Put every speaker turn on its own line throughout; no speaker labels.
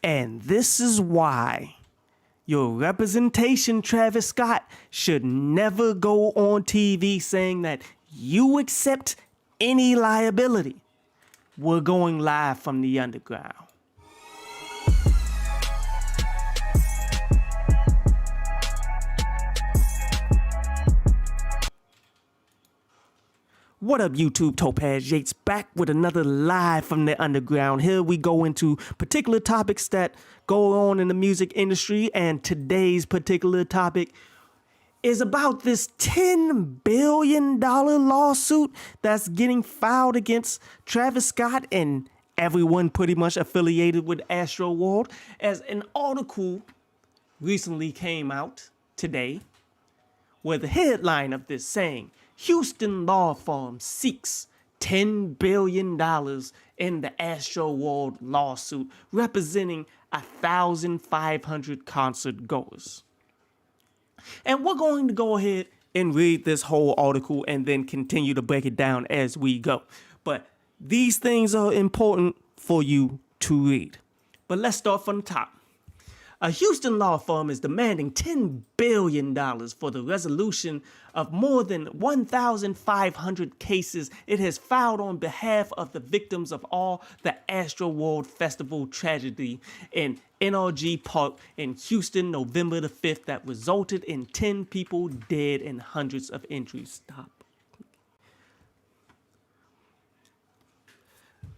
And this is why your representation, Travis Scott, should never go on TV saying that you accept any liability. We're going live from the underground. What up, YouTube? Topaz Yates back with another live from the underground. Here we go into particular topics that go on in the music industry, and today's particular topic is about this $10 billion lawsuit that's getting filed against Travis Scott and everyone pretty much affiliated with Astroworld, as an article recently came out today where the headline of this saying, Houston law firm seeks $10 billion in the Astroworld lawsuit representing 1,500 concert goers. And we're going to go ahead and read this whole article and then continue to break it down as we go. But these things are important for you to read. But let's start from the top. A Houston law firm is demanding $10 billion for the resolution of more than 1,500 cases it has filed on behalf of the victims of all the Astroworld Festival tragedy in NRG Park in Houston, November the 5th, that resulted in 10 people dead and hundreds of injuries. Stop.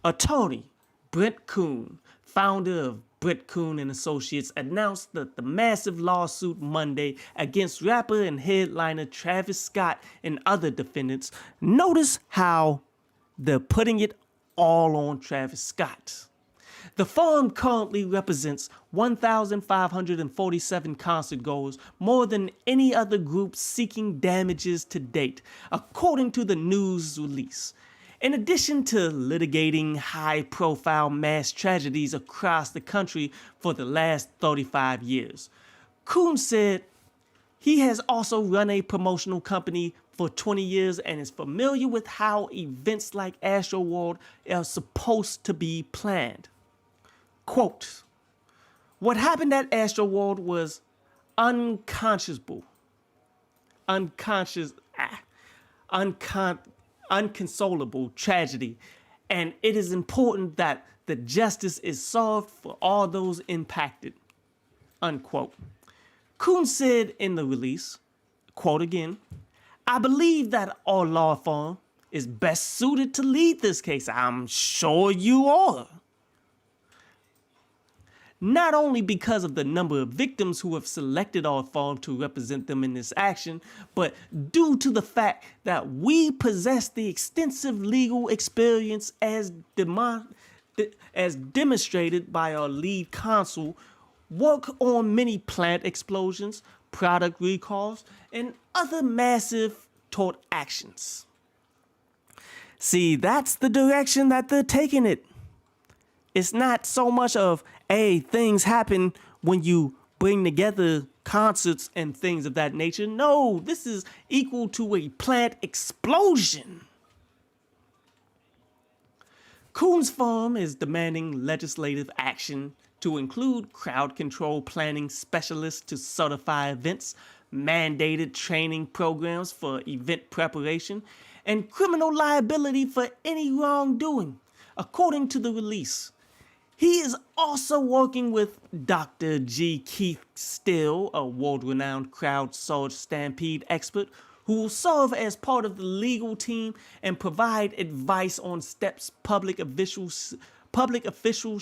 Attorney Brent Kuhn, founder of Brett Kuhn and Associates, announced that the massive lawsuit Monday against rapper and headliner Travis Scott and other defendants. Notice how they're putting it all on Travis Scott. The firm currently represents 1,547 concert goers, more than any other group seeking damages to date, according to the news release. In addition to litigating high-profile mass tragedies across the country for the last 35 years, Kuhn said he has also run a promotional company for 20 years and is familiar with how events like Astroworld are supposed to be planned. Quote, "What happened at Astroworld was unconsolable tragedy, and it is important that the justice is served for all those impacted," unquote. Kuhn said in the release, quote again, "I believe that our law firm is best suited to lead this case." I'm sure you are. Not only because of the number of victims who have selected our firm to represent them in this action, but due to the fact that we possess the extensive legal experience as demonstrated by our lead counsel, work on many plant explosions, product recalls, and other massive tort actions. See, that's the direction that they're taking it. It's not so much of, hey, things happen when you bring together concerts and things of that nature. No, this is equal to a plant explosion. Kuhn's firm is demanding legislative action to include crowd control planning specialists to certify events, mandated training programs for event preparation, and criminal liability for any wrongdoing, according to the release. He is also working with Dr. G. Keith Still, a world-renowned crowd surge stampede expert, who will serve as part of the legal team and provide advice on steps public officials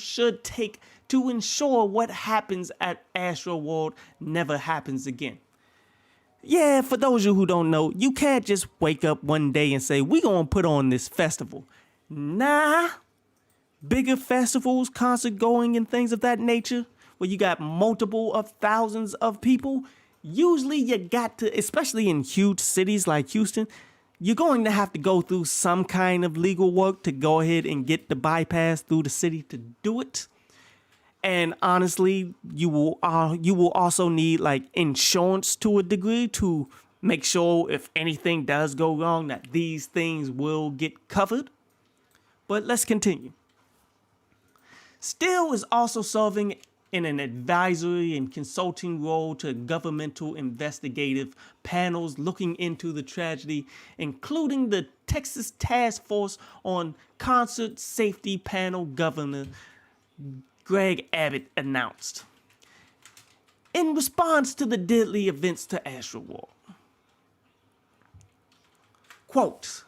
should take to ensure what happens at Astroworld never happens again. Yeah, for those of you who don't know, you can't just wake up one day and say, we're gonna put on this festival. Nah. Bigger festivals, concert going, and things of that nature, where you got multiple of thousands of people, usually you got to, especially in huge cities like Houston, you're going to have to go through some kind of legal work to go ahead and get the bypass through the city to do it. And honestly, you will also need like insurance to a degree to make sure if anything does go wrong that these things will get covered. But let's continue. Still is also serving in an advisory and consulting role to governmental investigative panels looking into the tragedy, including the Texas Task Force on Concert Safety Panel Governor Greg Abbott announced. In response to the deadly events to Astroworld, quote,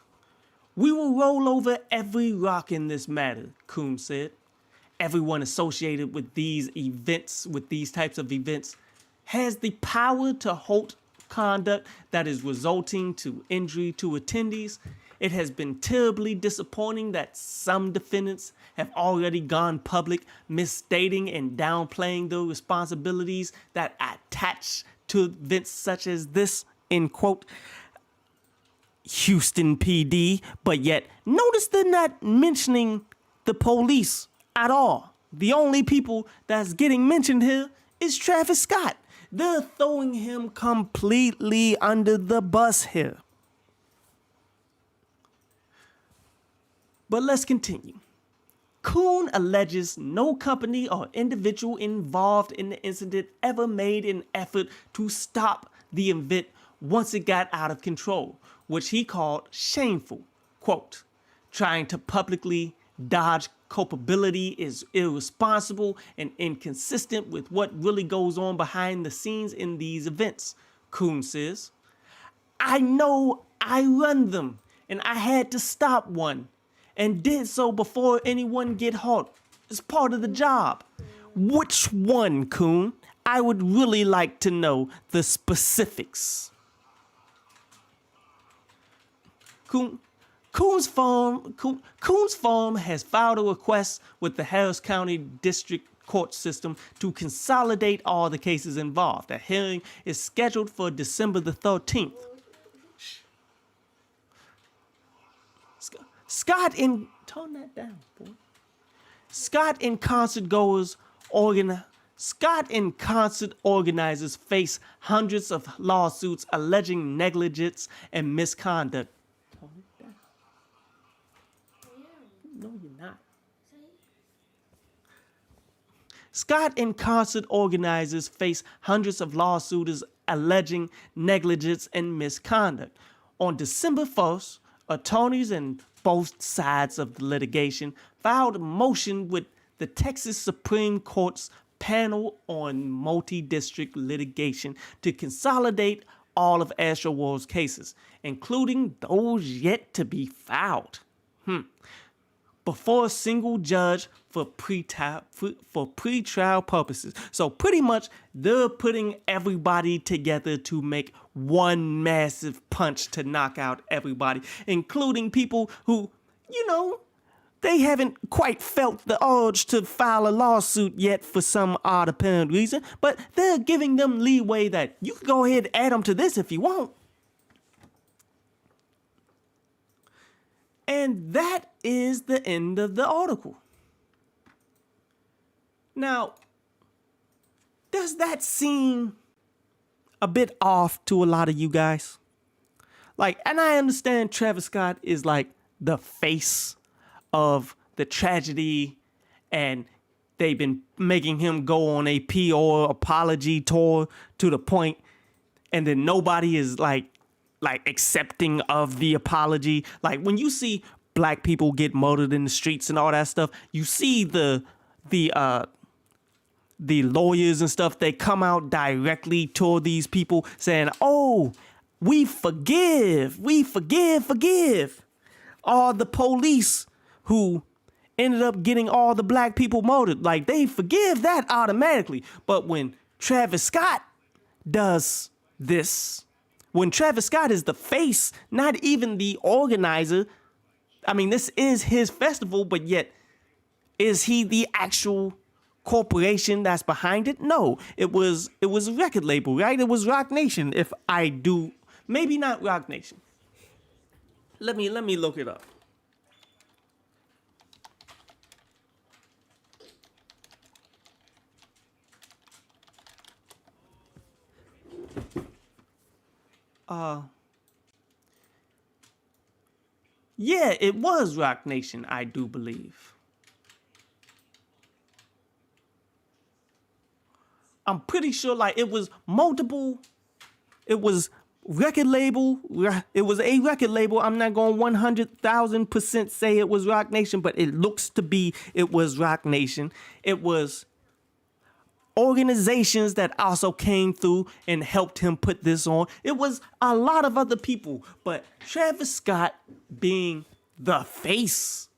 "We will roll over every rock in this matter," Coons said. "Everyone associated with these events, with these types of events, has the power to halt conduct that is resulting to injury to attendees. It has been terribly disappointing that some defendants have already gone public misstating and downplaying the responsibilities that attach to events such as this," end quote. Houston PD, but yet notice they're not mentioning the police at all. The only people that's getting mentioned here is Travis Scott. They're throwing him completely under the bus here. But let's continue. Coon alleges no company or individual involved in the incident ever made an effort to stop the event once it got out of control, which he called shameful. Quote, "Trying to publicly dodge culpability is irresponsible and inconsistent with what really goes on behind the scenes in these events," Coon says. "I know I run them, and I had to stop one, and did so before anyone get hurt. It's part of the job." Which one, Coon? I would really like to know the specifics. Coon's firm has filed a request with the Harris County District Court System to consolidate all the cases involved. The hearing is scheduled for December the 13th. Scott in tone that down, boy. Scott and concert organizers face hundreds of lawsuits alleging negligence and misconduct. Tone it down. No, you're not. Scott and concert organizers face hundreds of lawsuits alleging negligence and misconduct. On December 1st, attorneys in both sides of the litigation filed a motion with the Texas Supreme Court's panel on multi-district litigation to consolidate all of Astroworld's cases, including those yet to be filed, before a single judge for pre-trial purposes. So pretty much they're putting everybody together to make one massive punch to knock out everybody, including people who, they haven't quite felt the urge to file a lawsuit yet for some odd apparent reason, but they're giving them leeway that you can go ahead and add them to this if you want. And that is the end of the article. Now, does that seem a bit off to a lot of you guys? And I understand Travis Scott is like the face of the tragedy, and they've been making him go on a PR apology tour to the point, and then nobody is like accepting of the apology. Like when you see black people get murdered in the streets and all that stuff, you see the lawyers and stuff, they come out directly toward these people saying, "Oh, we forgive. All the police who ended up getting all the black people murdered, like they forgive that automatically." But when Travis Scott does this, when Travis Scott is the face, not even the organizer, I mean, this is his festival, but yet is he the actual corporation that's behind it? No, it was a record label, right? It was Rock Nation. If I do, maybe not Rock Nation. Let me look it up. Yeah, it was Rock Nation, I do believe. I'm pretty sure like it was multiple. It was record label. It was a record label. I'm not going 100,000% say it was Roc Nation, but it looks to be it was Roc Nation. It was organizations that also came through and helped him put this on. It was a lot of other people, but Travis Scott being the face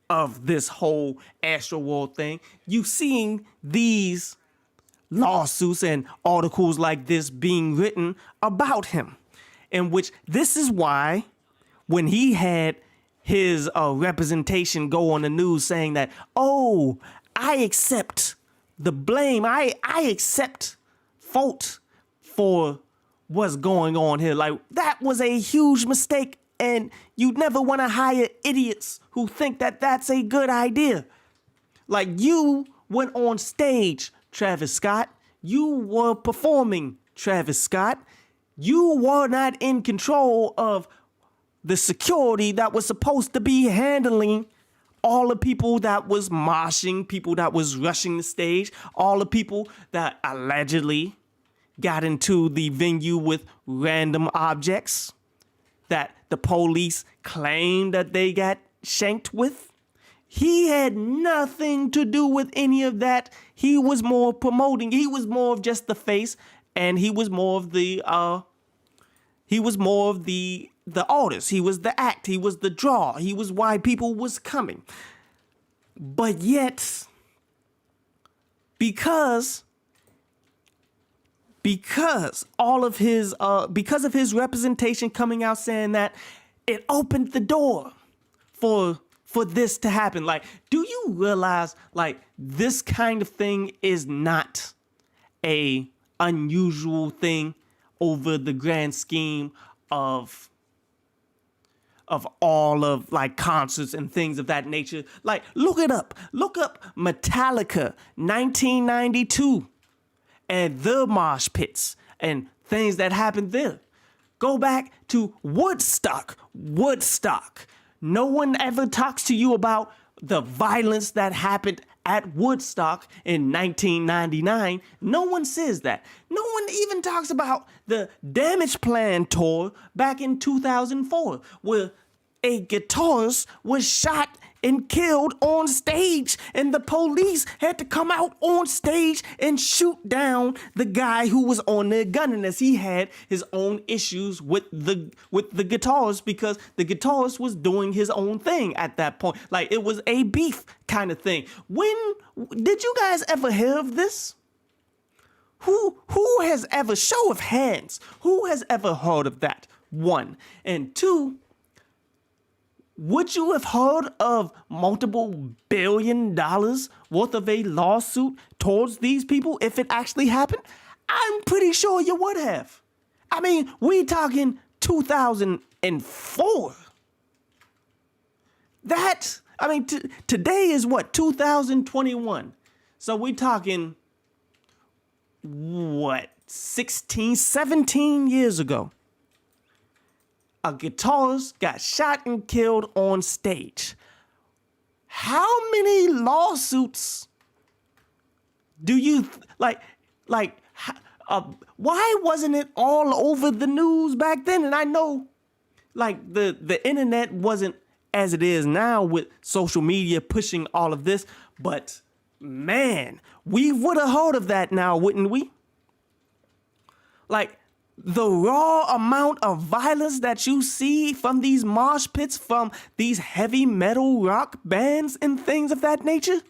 of this whole Astroworld thing, you seeing these lawsuits and articles like this being written about him, in which this is why when he had his representation go on the news saying that, oh, I accept the blame. I accept fault for what's going on here. Like, that was a huge mistake, and you never want to hire idiots who think that that's a good idea. Like, you went on stage, Travis Scott. You were performing, Travis Scott. You were not in control of the security that was supposed to be handling all the people that was moshing, people that was rushing the stage, all the people that allegedly got into the venue with random objects that the police claimed that they got shanked with. He had nothing to do with any of that. He was more promoting. He was more of just the face, and he was more of the artist. He was the act. He was the draw. He was why people was coming. But yet, because all of his because of his representation coming out saying that, it opened the door for this to happen. Like, do you realize like this kind of thing is not a unusual thing over the grand scheme of all of like concerts and things of that nature? Like, look it up. Look up Metallica 1992 and the mosh pits and things that happened there. Go back to Woodstock. No one ever talks to you about the violence that happened at Woodstock in 1999. No one says that. No one even talks about the Damage Plan tour back in 2004, where a guitarist was shot and killed on stage, and the police had to come out on stage and shoot down the guy who was on there gunning, as he had his own issues with the guitarist, because the guitarist was doing his own thing at that point. Like, it was a beef kind of thing. When did you guys ever hear of this? Who has ever, show of hands, who has ever heard of that? One. And two, would you have heard of multiple $billion worth of a lawsuit towards these people if it actually happened? I'm pretty sure you would have. I mean, we talking 2004. Today is what, 2021. So we talking, what, 16, 17 years ago. A guitarist got shot and killed on stage. How many lawsuits do you why wasn't it all over the news back then? And I know like the internet wasn't as it is now with social media pushing all of this, but man, we would have heard of that now, wouldn't we? Like, the raw amount of violence that you see from these mosh pits, from these heavy metal rock bands and things of that nature,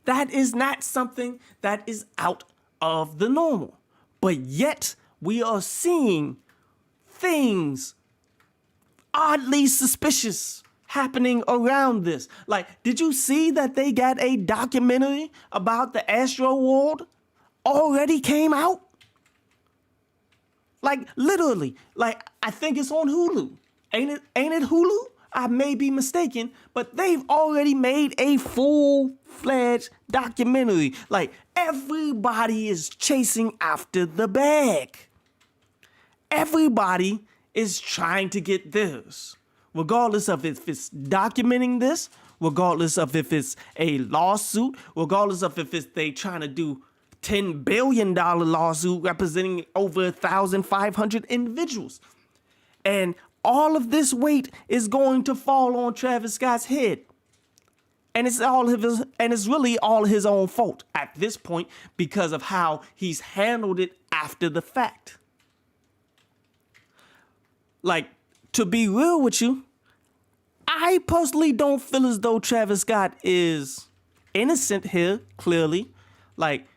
that is not something that is out of the normal. But yet, we are seeing things oddly suspicious happening around this. Like, did you see that they got a documentary about the Astroworld already came out? Like, literally, like, I think it's on Hulu. Ain't it Hulu? I may be mistaken, but they've already made a full-fledged documentary. Like, everybody is chasing after the bag. Everybody is trying to get theirs, regardless of if it's documenting this, regardless of if it's a lawsuit, regardless of if it's they trying to do $10 billion lawsuit representing over 1,500 individuals. And all of this weight is going to fall on Travis Scott's head. And it's really all his own fault at this point because of how he's handled it after the fact. Like, to be real with you, I personally don't feel as though Travis Scott is innocent here, clearly. Like,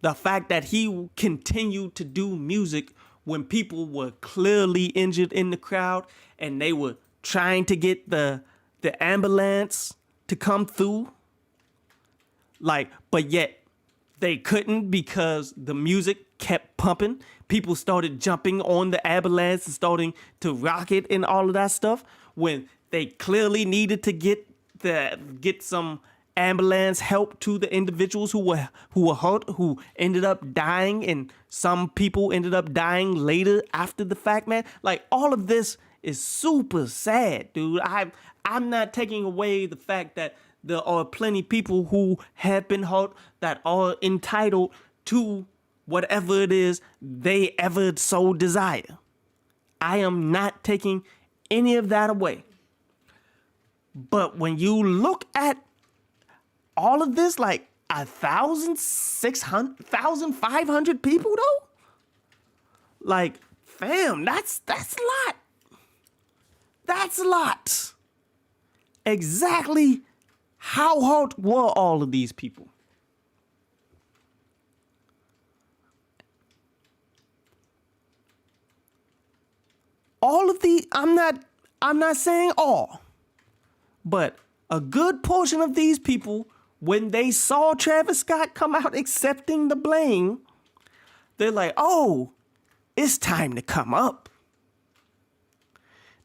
the fact that he continued to do music when people were clearly injured in the crowd and they were trying to get the ambulance to come through. Like, but yet they couldn't because the music kept pumping. People started jumping on the ambulance and starting to rock it and all of that stuff when they clearly needed to get some ambulance help to the individuals who were hurt, who ended up dying, and some people ended up dying later after the fact, man. Like, all of this is super sad, dude. I'm not taking away the fact that there are plenty of people who have been hurt that are entitled to whatever it is they ever so desire. I am not taking any of that away. But when you look at all of this, like 1,500 people though? Like, fam, that's a lot. That's a lot. Exactly how hurt were all of these people? I'm not saying all, but a good portion of these people, when they saw Travis Scott come out accepting the blame, they're like, oh, it's time to come up.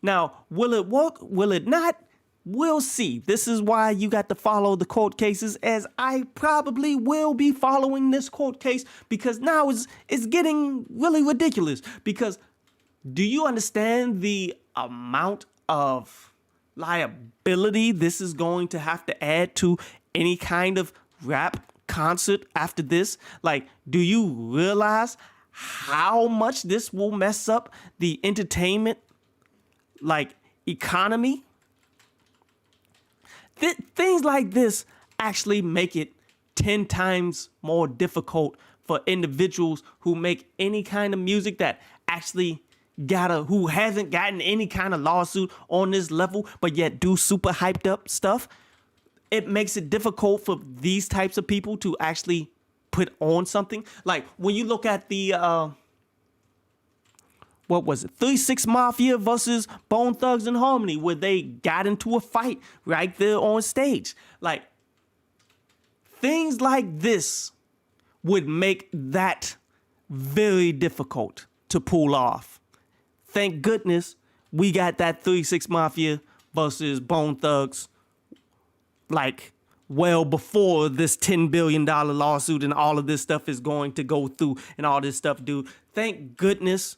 Now, will it work? Will it not? We'll see. This is why you got to follow the court cases, as I probably will be following this court case, because now it's getting really ridiculous. Because do you understand the amount of liability this is going to have to add to any kind of rap concert after this? Like, do you realize how much this will mess up the entertainment, like, economy? Things like this actually make it 10 times more difficult for individuals who make any kind of music that actually who hasn't gotten any kind of lawsuit on this level, but yet do super hyped up stuff. It makes it difficult for these types of people to actually put on something. Like, when you look at the, what was it? 3-6 Mafia versus Bone Thugs and Harmony, where they got into a fight right there on stage. Like, things like this would make that very difficult to pull off. Thank goodness we got that 3-6 Mafia versus Bone Thugs, like, well before this $10 billion lawsuit and all of this stuff is going to go through and all this stuff, dude. Thank goodness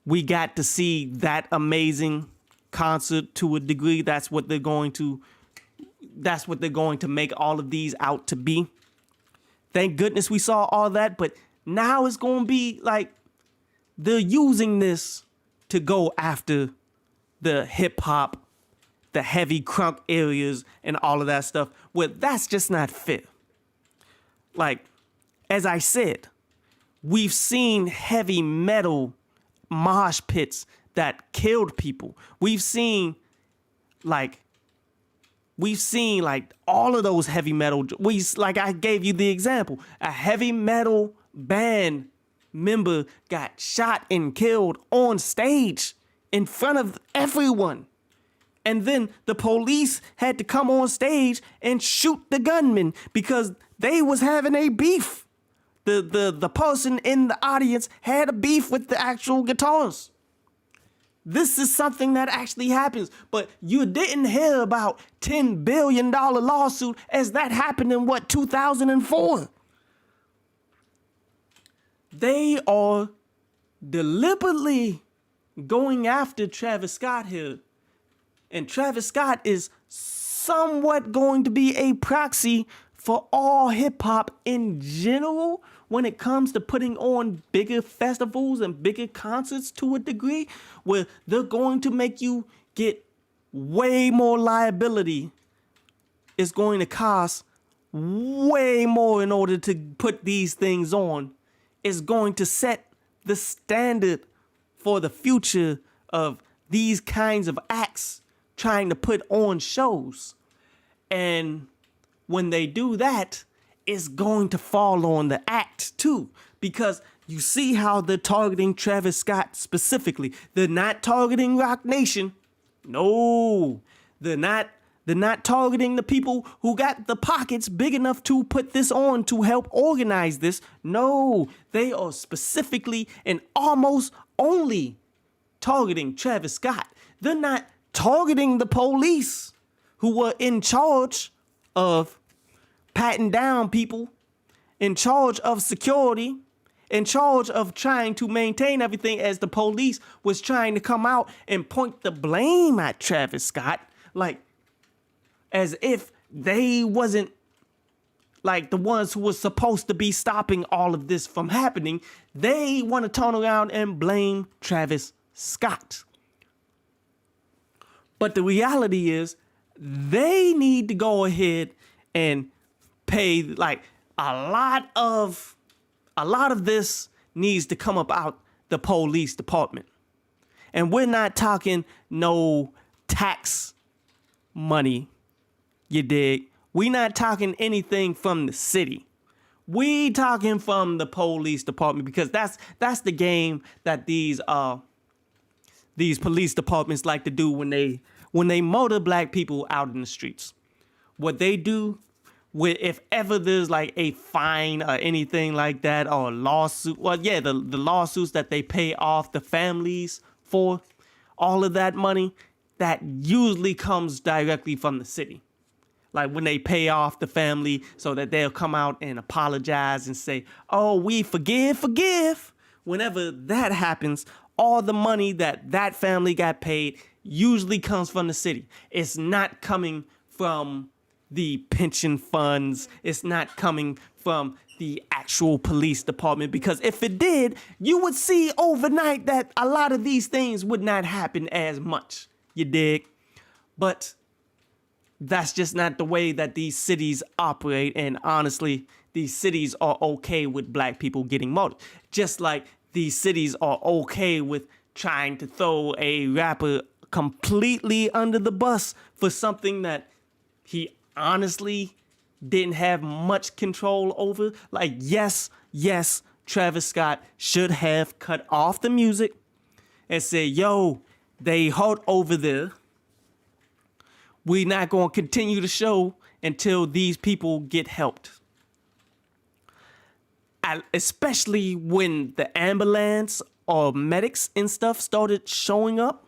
we got to see that amazing concert to a degree. That's what they're going to make all of these out to be. Thank goodness we saw all that, but now it's going to be like they're using this to go after the hip hop, the heavy crunk areas and all of that stuff. Well, that's just not fair. Like, as I said, we've seen heavy metal mosh pits that killed people. We've seen like all of those heavy metal. Like I gave you the example, a heavy metal band member got shot and killed on stage in front of everyone. And then the police had to come on stage and shoot the gunman because they was having a beef. The person in the audience had a beef with the actual guitarist. This is something that actually happens, but you didn't hear about $10 billion lawsuit as that happened in 2004. They are deliberately going after Travis Scott here. And Travis Scott is somewhat going to be a proxy for all hip hop in general when it comes to putting on bigger festivals and bigger concerts to a degree where they're going to make you get way more liability. It's going to cost way more in order to put these things on. It's going to set the standard for the future of these kinds of acts trying to put on shows. And when they do that, it's going to fall on the act too, because you see how they're targeting Travis Scott specifically. They're not targeting Rock Nation. No, they're not targeting the people who got the pockets big enough to put this on to help organize this. No, they are specifically and almost only targeting Travis Scott. They're not targeting the police who were in charge of patting down people, in charge of security, in charge of trying to maintain everything, as the police was trying to come out and point the blame at Travis Scott, like as if they wasn't like the ones who were supposed to be stopping all of this from happening. They want to turn around and blame Travis Scott. But the reality is they need to go ahead and pay, like, a lot of this needs to come about the police department. And we're not talking no tax money, you dig? We not talking anything from the city. We talking from the police department, because that's the game that these police departments like to do when they murder black people out in the streets. What they do, if ever there's like a fine or anything like that, or a lawsuit, well, yeah, the lawsuits that they pay off the families for, all of that money, that usually comes directly from the city. Like when they pay off the family so that they'll come out and apologize and say, oh, we forgive. Whenever that happens, all the money that family got paid usually comes from the city. It's not coming from the pension funds. It's not coming from the actual police department, because if it did, you would see overnight that a lot of these things would not happen as much. You dig? But that's just not the way that these cities operate. And honestly, these cities are okay with black people getting murdered. Just like these cities are okay with trying to throw a rapper completely under the bus for something that he honestly didn't have much control over. Like, yes, Travis Scott should have cut off the music and said, yo, they hurt over there. We're not going to continue the show until these people get helped. Especially when the ambulance or medics and stuff started showing up,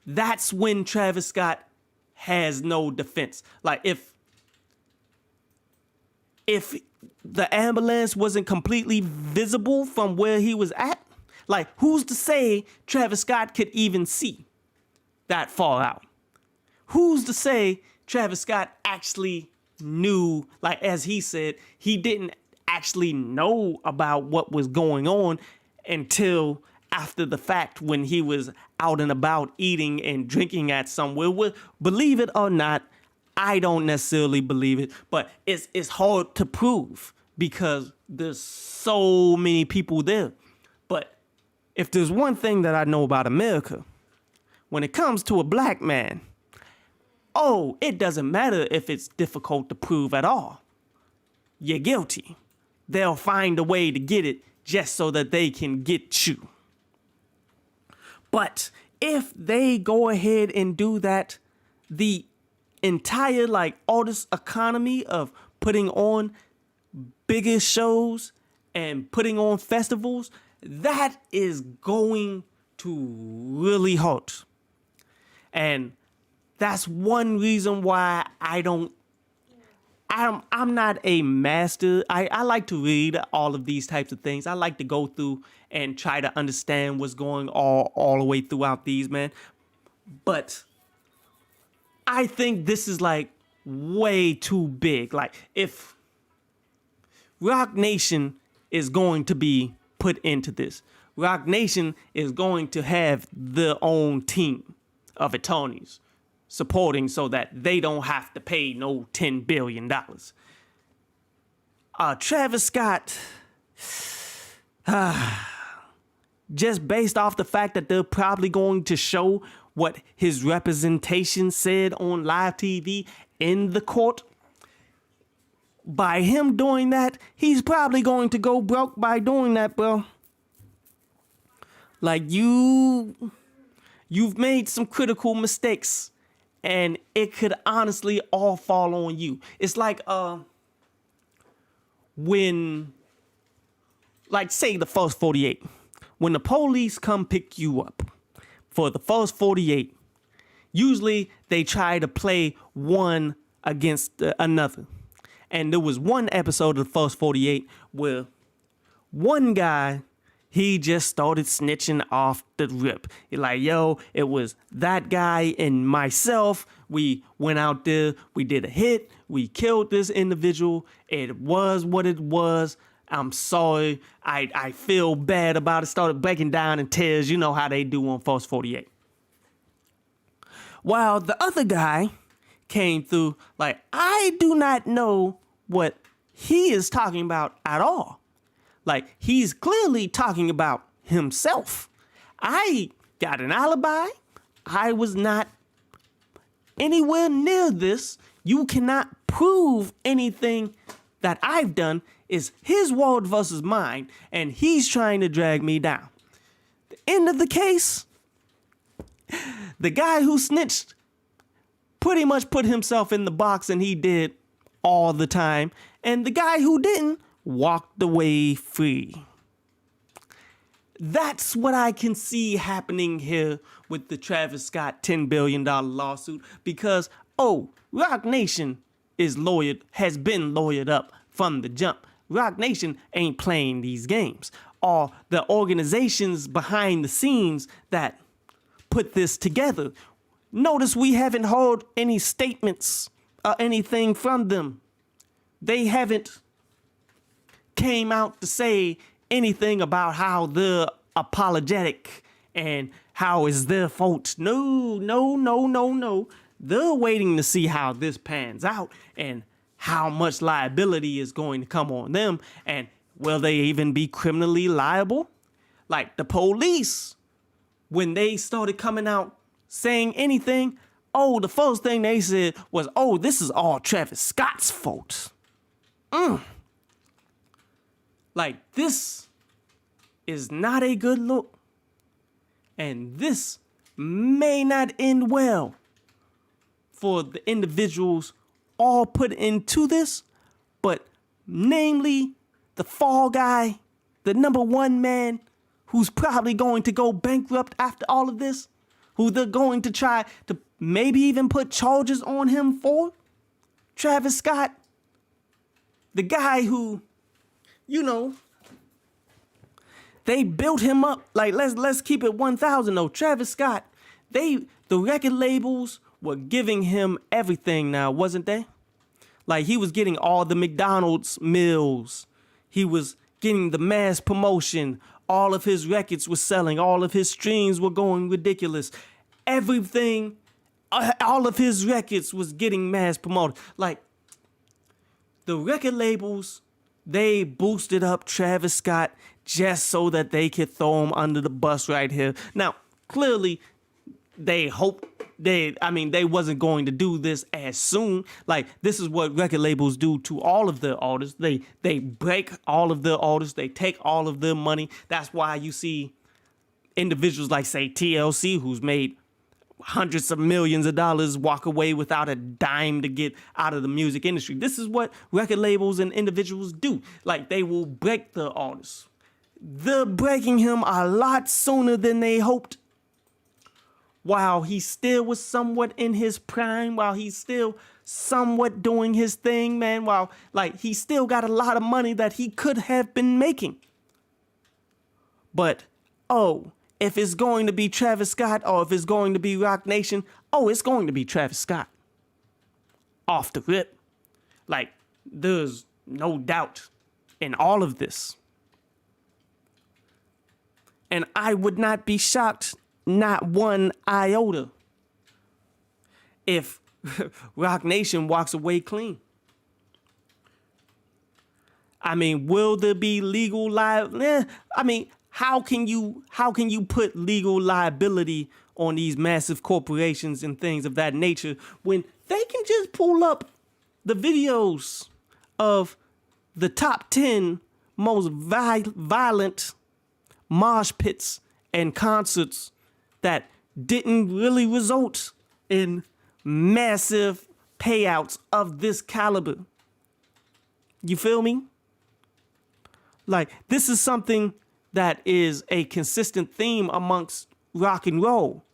that's when Travis Scott has no defense. Like, if the ambulance wasn't completely visible from where he was at, like, who's to say Travis Scott could even see that far out? Who's to say Travis Scott actually knew, like, as he said, he didn't actually know about what was going on until after the fact, when he was out and about eating and drinking at somewhere. Well, believe it or not, I don't necessarily believe it, but it's hard to prove because there's so many people there. But if there's one thing that I know about America, when it comes to a black man, oh, it doesn't matter if it's difficult to prove at all. You're guilty. They'll find a way to get it just so that they can get you. But if they go ahead and do that, the entire, like, artist economy of putting on bigger shows and putting on festivals, that is going to really hurt. And that's one reason why I'm not a master. I like to read all of these types of things. I like to go through and try to understand what's going all the way throughout these, man. But I think this is like way too big. Like, if Rock Nation is going to be put into this, Rock Nation is going to have their own team of attorneys supporting so that they don't have to pay no $10 billion. Travis Scott, just based off the fact that they're probably going to show what his representation said on live TV in the court, by him doing that, he's probably going to go broke by doing that, bro. Like, you've made some critical mistakes, and it could honestly all fall on you. It's like when, like, say the first 48, when the police come pick you up for the first 48, usually they try to play one against another. And there was one episode of the first 48 where one guy, he just started snitching off the rip. He's like, yo, it was that guy and myself. We went out there, we did a hit, we killed this individual. It was what it was. I'm sorry. I feel bad about it. Started breaking down in tears. You know how they do on First 48. While the other guy came through like, I do not know what he is talking about at all. Like, he's clearly talking about himself. I got an alibi. I was not anywhere near this. You cannot prove anything that I've done. Is his word versus mine, and he's trying to drag me down. The end of the case, the guy who snitched pretty much put himself in the box, and he did all the time. And the guy who didn't walked away free. That's what I can see happening here with the Travis Scott $10 billion lawsuit, because, Rock Nation has been lawyered up from the jump. Rock Nation ain't playing these games. Or the organizations behind the scenes that put this together. Notice we haven't heard any statements or anything from them. They haven't came out to say anything about how they're apologetic and how it's their fault. No. They're waiting to see how this pans out and how much liability is going to come on them, and will they even be criminally liable? Like the police, when they started coming out saying anything, the first thing they said was, this is all Travis Scott's fault. Like, this is not a good look, and this may not end well for the individuals all put into this, but namely the fall guy, the number one man who's probably going to go bankrupt after all of this, who they're going to try to maybe even put charges on him for, Travis Scott, the guy who, they built him up. Like, let's keep it 1,000 though. Travis Scott, the record labels were giving him everything now, wasn't they? Like, he was getting all the McDonald's meals. He was getting the mass promotion. All of his records were selling. All of his streams were going ridiculous. Everything, all of his records was getting mass promoted. Like, the record labels, they boosted up Travis Scott just so that they could throw him under the bus right here. Now, clearly, they hoped they wasn't going to do this as soon. Like, this is what record labels do to all of their artists. They break all of their artists. They take all of their money. That's why you see individuals like, say, TLC, who's made hundreds of millions of dollars, walk away without a dime to get out of the music industry. This is what record labels and individuals do. Like, they will break the artists. They're breaking him a lot sooner than they hoped. While he still was somewhat in his prime, while he's still somewhat doing his thing, man, while, like, he still got a lot of money that he could have been making. But, if it's going to be Travis Scott or if it's going to be Rock Nation, it's going to be Travis Scott. off the rip. Like, there's no doubt in all of this. And I would not be shocked, not one iota, if Rock Nation walks away clean. I mean, will there be legal liability? I mean, how can you put legal liability on these massive corporations and things of that nature when they can just pull up the videos of the top 10 most violent mosh pits and concerts that didn't really result in massive payouts of this caliber? You feel me? Like, this is something that is a consistent theme amongst rock and roll.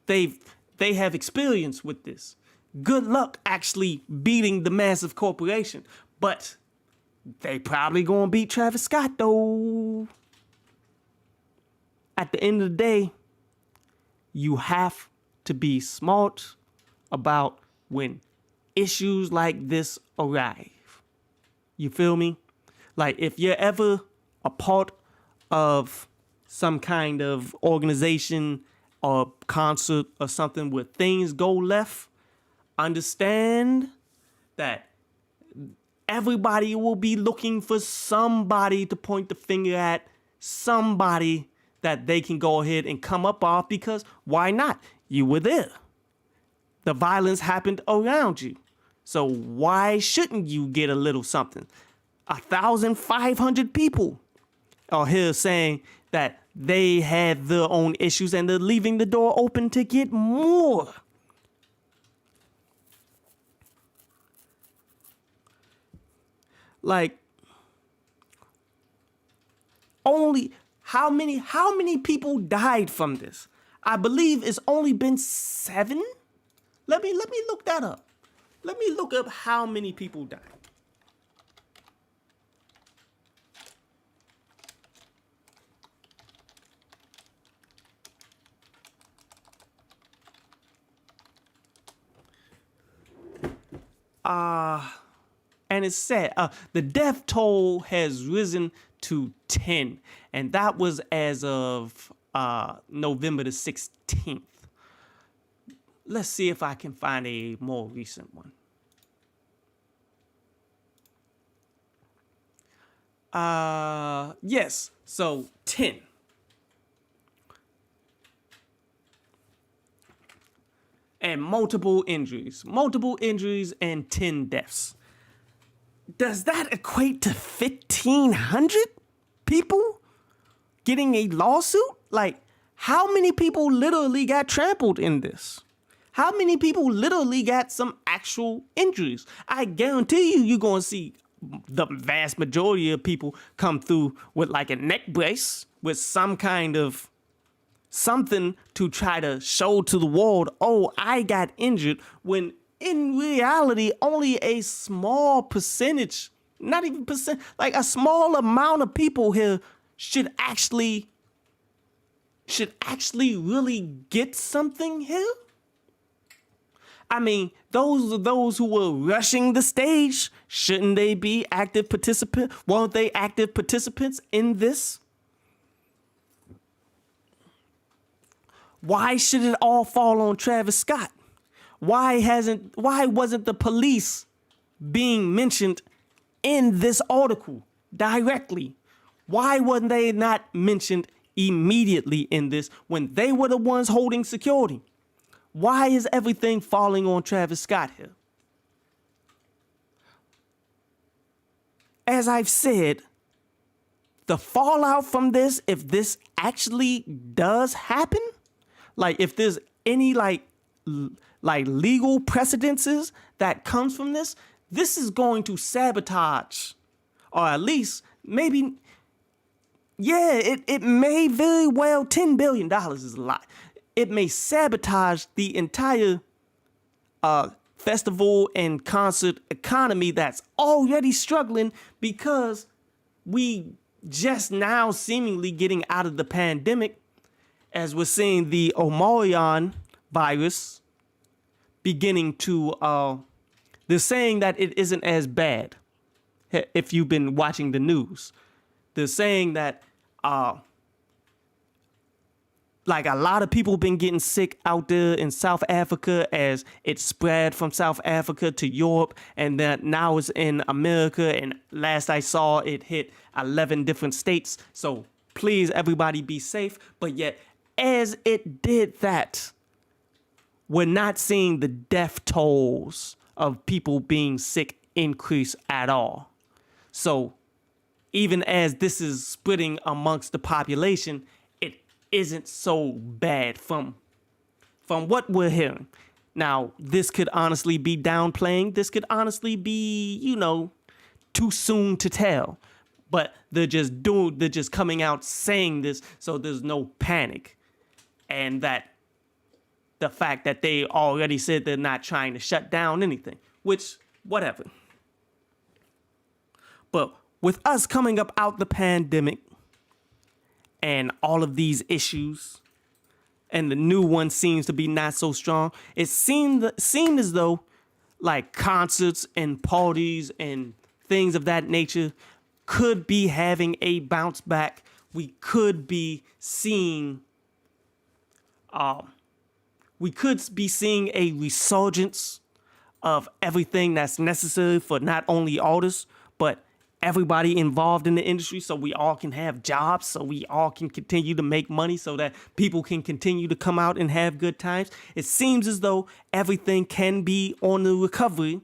They have experience with this. Good luck actually beating the massive corporation. But they probably gonna beat Travis Scott though. At the end of the day, you have to be smart about when issues like this arrive. You feel me? Like, if you're ever a part of some kind of organization or concert or something where things go left, understand that everybody will be looking for somebody to point the finger at, somebody that they can go ahead and come up off, because why not? You were there. The violence happened around you. So why shouldn't you get a little something? 1,500 people are here saying that they had their own issues and they're leaving the door open to get more. Like, only how many people died from this? I believe it's only been 7. Let me look that up. Let me look up how many people died. And it's sad. The death toll has risen to 10, and that was as of November the 16th. Let's see if I can find a more recent one. Yes, so 10. And multiple injuries and 10 deaths. Does that equate to 1,500 people getting a lawsuit? Like, how many people literally got trampled in this? How many people literally got some actual injuries? I guarantee you're going to see the vast majority of people come through with like a neck brace, with some kind of something to try to show to the world, oh, I got injured, when in reality, only a small percentage, not even percent, like a small amount of people here should actually really get something here. I mean, those who were rushing the stage, shouldn't they be active participants? Weren't they active participants in this? Why should it all fall on Travis Scott? Why wasn't the police being mentioned in this article directly? Why wasn't they not mentioned immediately in this when they were the ones holding security? Why is everything falling on Travis Scott here? As I've said, the fallout from this, if this actually does happen, like if there's any like legal precedences that comes from this, this is going to sabotage, or at least maybe, yeah, it may very well, $10 billion is a lot. It may sabotage the entire festival and concert economy that's already struggling, because we just now seemingly getting out of the pandemic, as we're seeing the Omicron virus beginning to They're saying that it isn't as bad if you've been watching the news. They're saying that like a lot of people been getting sick out there in South Africa as it spread from South Africa to Europe, and that now it's in America. And last I saw, it hit 11 different states. So please, everybody, be safe. But yet, as it did that, we're not seeing the death tolls of people being sick increase at all. So even as this is spreading amongst the population, it isn't so bad from what we're hearing. Now, this could honestly be downplaying. This could honestly be, too soon to tell. But they're just coming out saying this so there's no panic. And that the fact that they already said they're not trying to shut down anything, which, whatever. But with us coming up out the pandemic and all of these issues, and the new one seems to be not so strong, it seemed as though like concerts and parties and things of that nature could be having a bounce back. We could be seeing a resurgence of everything that's necessary for not only artists, but everybody involved in the industry, so we all can have jobs, so we all can continue to make money, so that people can continue to come out and have good times. It seems as though everything can be on the recovery,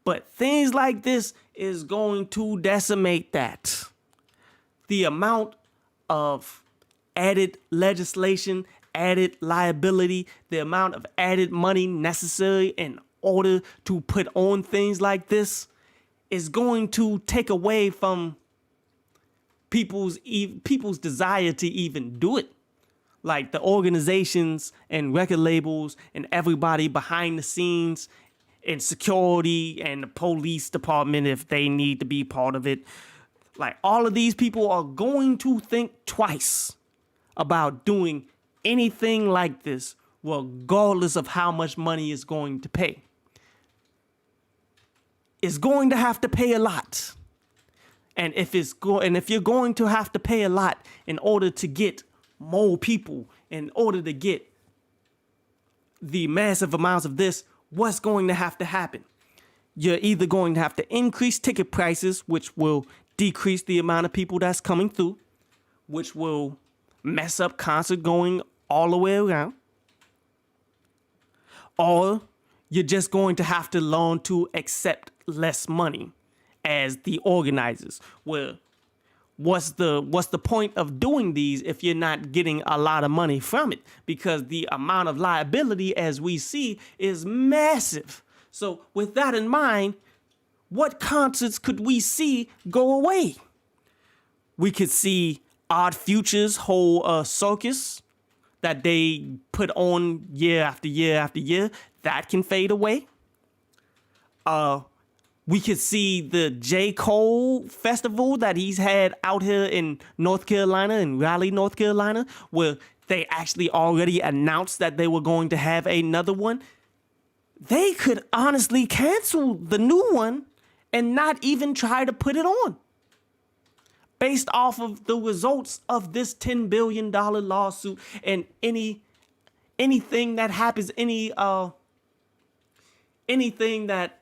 but things like this is going to decimate that. The amount of added legislation, added liability, the amount of added money necessary in order to put on things like this is going to take away from people's desire to even do it. Like the organizations and record labels and everybody behind the scenes and security and the police department, if they need to be part of it. Like all of these people are going to think twice about doing anything like this, regardless of how much money it's going to pay. Is going to have to pay a lot. And if you're going to have to pay a lot in order to get more people, in order to get the massive amounts of this, what's going to happen? You're either going to have to increase ticket prices, which will decrease the amount of people that's coming through, which will mess up concert going all the way around, or you're just going to have to learn to accept less money as the organizers. Well, what's the point of doing these if you're not getting a lot of money from it? Because the amount of liability, as we see, is massive. So with that in mind, what concerts could we see go away? We could see Odd Future's whole circus that they put on year after year after year. That can fade away. We could see the J. Cole festival that he's had out here in North Carolina, in Raleigh, North Carolina, where they actually already announced that they were going to have another one. They could honestly cancel the new one and not even try to put it on, based off of the results of this $10 billion lawsuit and anything that happens, anything that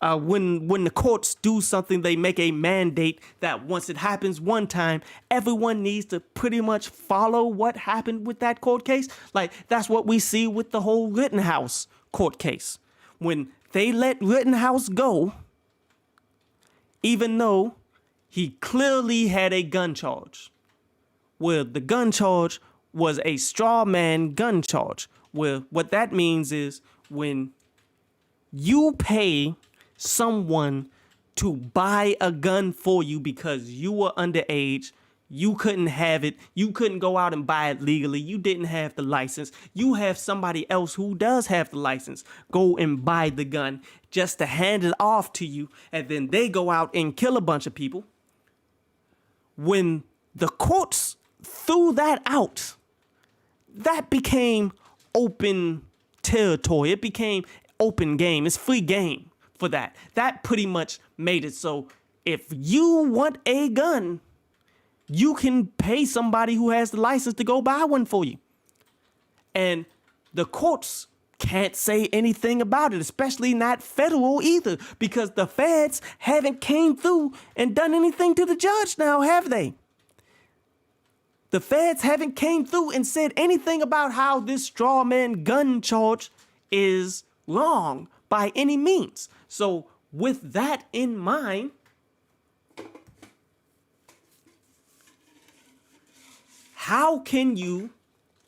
when the courts do something, they make a mandate that once it happens one time, everyone needs to pretty much follow what happened with that court case. Like, that's what we see with the whole Rittenhouse court case. When they let Rittenhouse go, even though he clearly had a gun charge, where the gun charge was a straw man gun charge, where what that means is when you pay someone to buy a gun for you because you were underage, you couldn't have it, you couldn't go out and buy it legally, you didn't have the license, you have somebody else who does have the license go and buy the gun just to hand it off to you, and then they go out and kill a bunch of people. When the courts threw that out, that became open territory. It became open game. It's free game for that. That pretty much made it so if you want a gun, you can pay somebody who has the license to go buy one for you. And the courts can't say anything about it, especially not federal either, because the feds haven't came through and done anything to the judge now, have they? The feds haven't came through and said anything about how this straw man gun charge is wrong by any means. So with that in mind, how can you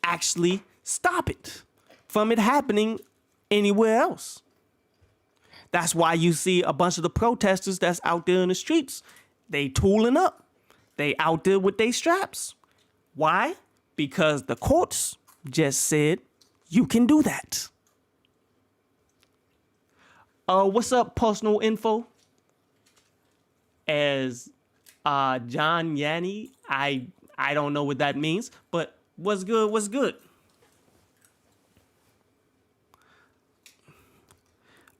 actually stop it from it happening anywhere else? That's why you see a bunch of the protesters that's out there in the streets. They tooling up. They out there with their straps. Why? Because the courts just said you can do that. What's up, personal info? As John Yanni, I don't know what that means, but what's good? What's good?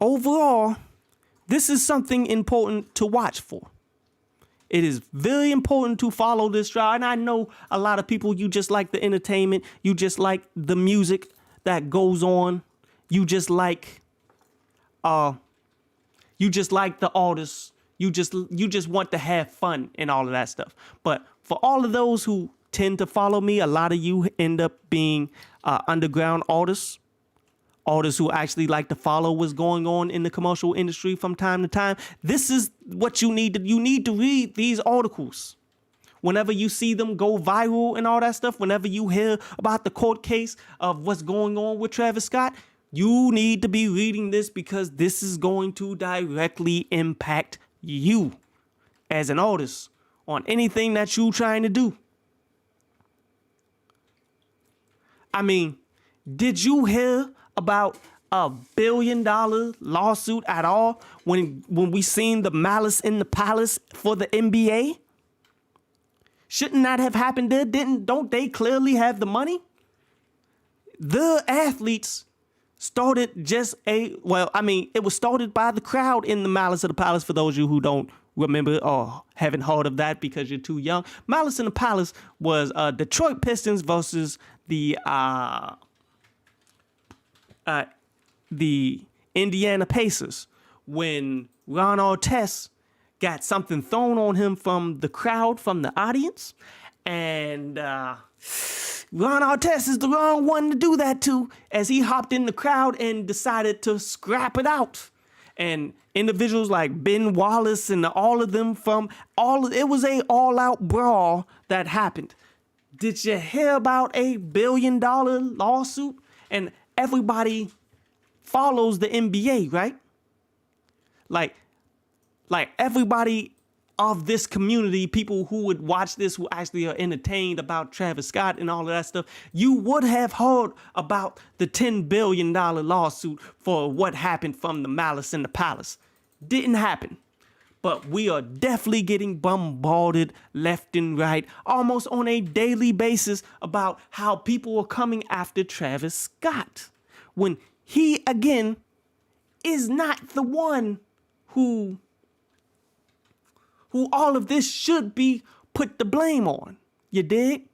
Overall, this is something important to watch for. It is very important to follow this trial. And I know a lot of people, you just like the entertainment. You just like the music that goes on. You just like the artists. You just want to have fun and all of that stuff. But for all of those who tend to follow me, a lot of you end up being underground artists. Artists who actually like to follow what's going on in the commercial industry from time to time. This is what you need to read these articles. Whenever you see them go viral and all that stuff, whenever you hear about the court case of what's going on with Travis Scott, you need to be reading this because this is going to directly impact you as an artist on anything that you're trying to do. I mean, did you hear about $1 billion lawsuit at all when we seen the Malice in the Palace for the NBA? Shouldn't that have happened there? Don't they clearly have the money? The athletes started it was started by the crowd in the Malice in the Palace, for those of you who don't remember or haven't heard of that because you're too young. Malice in the Palace was Detroit Pistons versus the Indiana Pacers when Ron Artest got something thrown on him from the crowd, from the audience. And Ron Artest is the wrong one to do that to, as he hopped in the crowd and decided to scrap it out. And individuals like Ben Wallace and all of them it was a all-out brawl that happened. Did you hear about $1 billion lawsuit? And everybody follows the NBA, right? Like everybody of this community, people who would watch this, who actually are entertained about Travis Scott and all of that stuff, you would have heard about the $10 billion lawsuit for what happened from the Malice in the Palace. Didn't happen. But we are definitely getting bombarded left and right, almost on a daily basis, about how people are coming after Travis Scott, when he, again, is not the one who all of this should be put the blame on. You dig?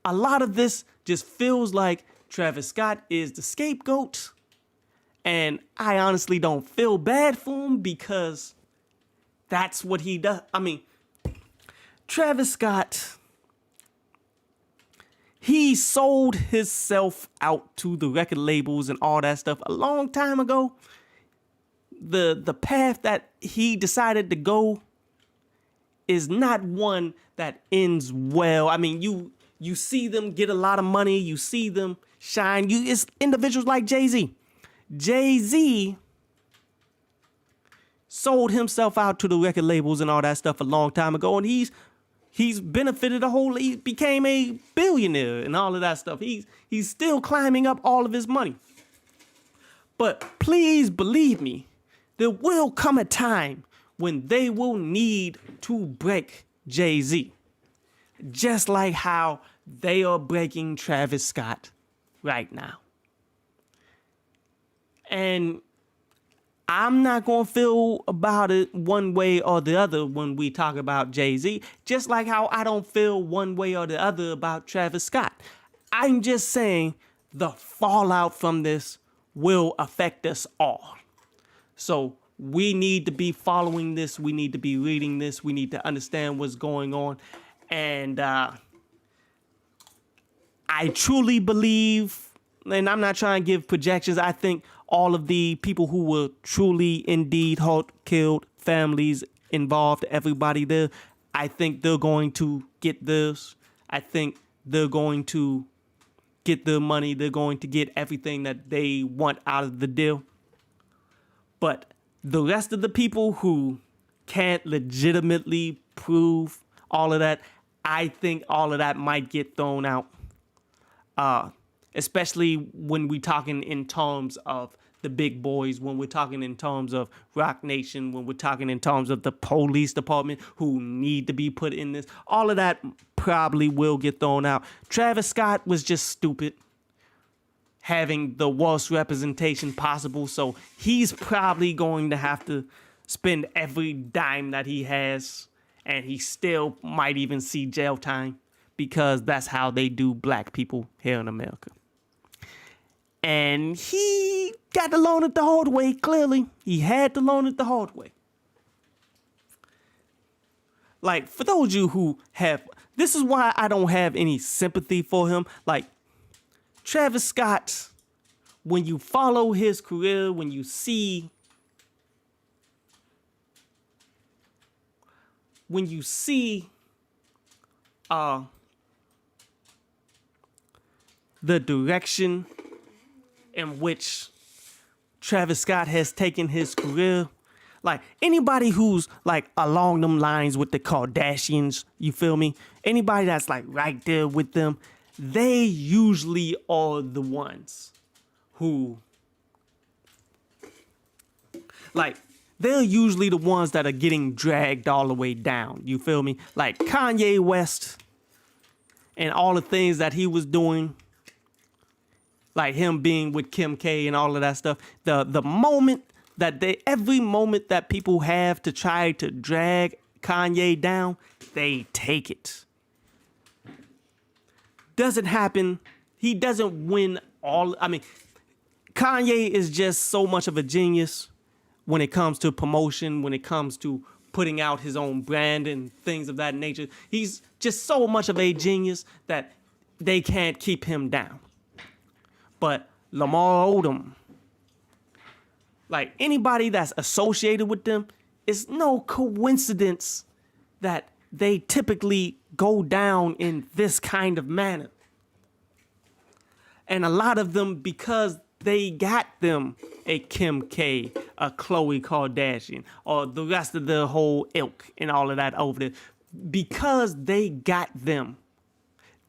A lot of this just feels like Travis Scott is the scapegoat. And I honestly don't feel bad for him because that's what he does. I mean, Travis Scott, he sold himself out to the record labels and all that stuff a long time ago. The path that he decided to go is not one that ends well. I mean, you see them get a lot of money. You see them shine. It's individuals like Jay-Z. Jay-Z sold himself out to the record labels and all that stuff a long time ago, and he's benefited he became a billionaire and all of that stuff. He's still climbing up all of his money. But please believe me, there will come a time when they will need to break Jay-Z. Just like how they are breaking Travis Scott right now. And I'm not going to feel about it one way or the other when we talk about Jay-Z, just like how I don't feel one way or the other about Travis Scott. I'm just saying the fallout from this will affect us all. So we need to be following this. We need to be reading this. We need to understand what's going on. And I truly believe, and I'm not trying to give projections, I think all of the people who were truly indeed killed, families involved, everybody there, I think they're going to get this. I think they're going to get their money. They're going to get everything that they want out of the deal. But the rest of the people who can't legitimately prove all of that, I think all of that might get thrown out. Especially when we're talking in terms of the big boys, when we're talking in terms of Rock Nation, when we're talking in terms of the police department who need to be put in this, all of that probably will get thrown out. Travis Scott was just stupid, having the worst representation possible, so he's probably going to have to spend every dime that he has, and he still might even see jail time, because that's how they do black people here in America. And he got to learn it the hard way, clearly. He had to learn it the hard way. Like, for those of you who have, this is why I don't have any sympathy for him. Like, Travis Scott, when you follow his career, when you see the direction in which Travis Scott has taken his career, like anybody who's like along them lines with the Kardashians, you feel me? Anybody that's like right there with them, they usually are the ones who, like, they're usually the ones that are getting dragged all the way down. You feel me? Like Kanye West and all the things that he was doing, like him being with Kim K and all of that stuff. The moment that every moment that people have to try to drag Kanye down, they take it. Doesn't happen. He doesn't win all. I mean, Kanye is just so much of a genius when it comes to promotion, when it comes to putting out his own brand and things of that nature. He's just so much of a genius that they can't keep him down. But Lamar Odom, like anybody that's associated with them, it's no coincidence that they typically go down in this kind of manner. And a lot of them, because they got them a Kim K, a Khloe Kardashian, or the rest of the whole ilk and all of that over there, because they got them,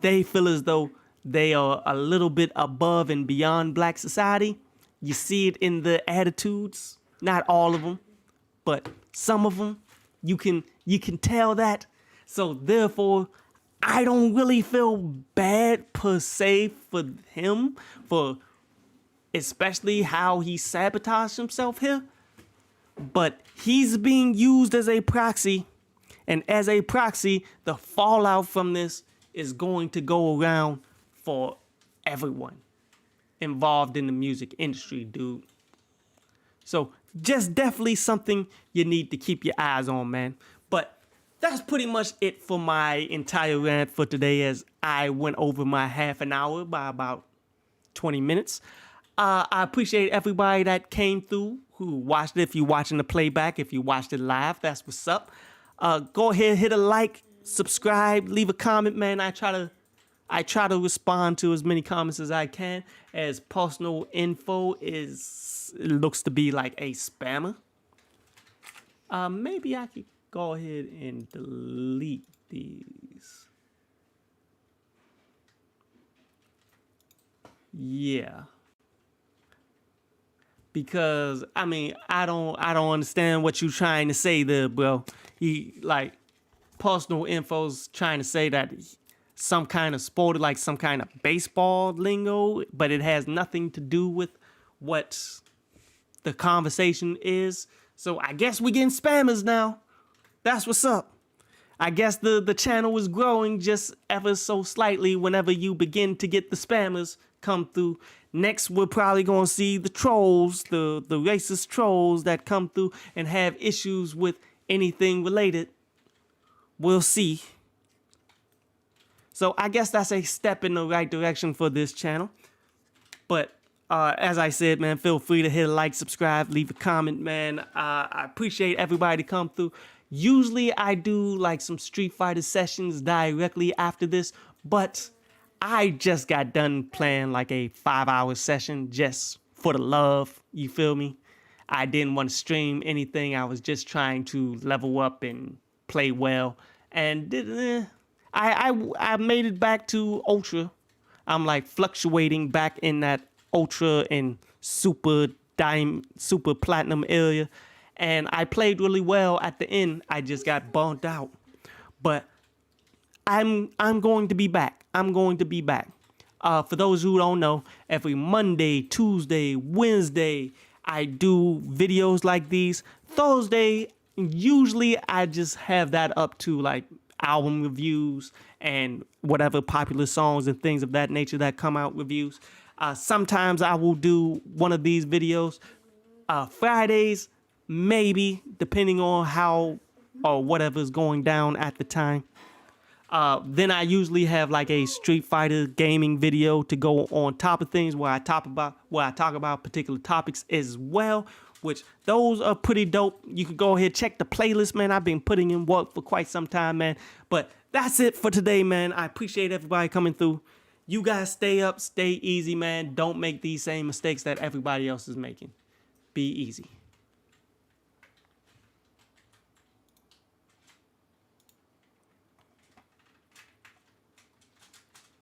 they feel as though they are a little bit above and beyond black society. You see it in the attitudes, not all of them, but some of them. You can tell that. So therefore, I don't really feel bad per se for him, for especially how he sabotaged himself here. But he's being used as a proxy, and as a proxy, the fallout from this is going to go around for everyone involved in the music industry, dude. So just definitely something you need to keep your eyes on, man. But that's pretty much it for my entire rant for today, as I went over my half an hour by about 20 minutes. I appreciate everybody that came through, who watched it. If you're watching the playback, if you watched it live, that's what's up. Go ahead, hit a like, subscribe, leave a comment, man. I try to respond to as many comments as I can, as personal info looks to be like a spammer. Maybe I could go ahead and delete these. Yeah. Because I mean, I don't understand what you're trying to say there, bro. He like personal info's trying to say that some kind of sport, like some kind of baseball lingo, but it has nothing to do with what the conversation is. So I guess we getting spammers now. That's what's up. I guess the channel is growing just ever so slightly whenever you begin to get the spammers come through. Next, we're probably going to see the trolls, the racist trolls that come through and have issues with anything related. We'll see. So I guess that's a step in the right direction for this channel. But as I said, man, feel free to hit a like, subscribe, leave a comment, man. I appreciate everybody to come through. Usually I do like some Street Fighter sessions directly after this, but I just got done playing like a 5-hour session just for the love, you feel me? I didn't want to stream anything. I was just trying to level up and play well. And I made it back to Ultra. I'm like fluctuating back in that Ultra and Super Platinum area. And I played really well at the end. I just got burnt out. But I'm going to be back. I'm going to be back. For those who don't know, every Monday, Tuesday, Wednesday, I do videos like these. Thursday, usually I just have that up to like album reviews and whatever popular songs and things of that nature that come out reviews. Sometimes I will do one of these videos. Fridays, maybe, depending on how or whatever's going down at the time. Then I usually have like a Street Fighter gaming video to go on top of things where I talk about particular topics as well, which those are pretty dope. You could go ahead, check the playlist, man. I've been putting in work for quite some time, man. But that's it for today, man. I appreciate everybody coming through. You guys stay up, stay easy, man. Don't make these same mistakes that everybody else is making. Be easy.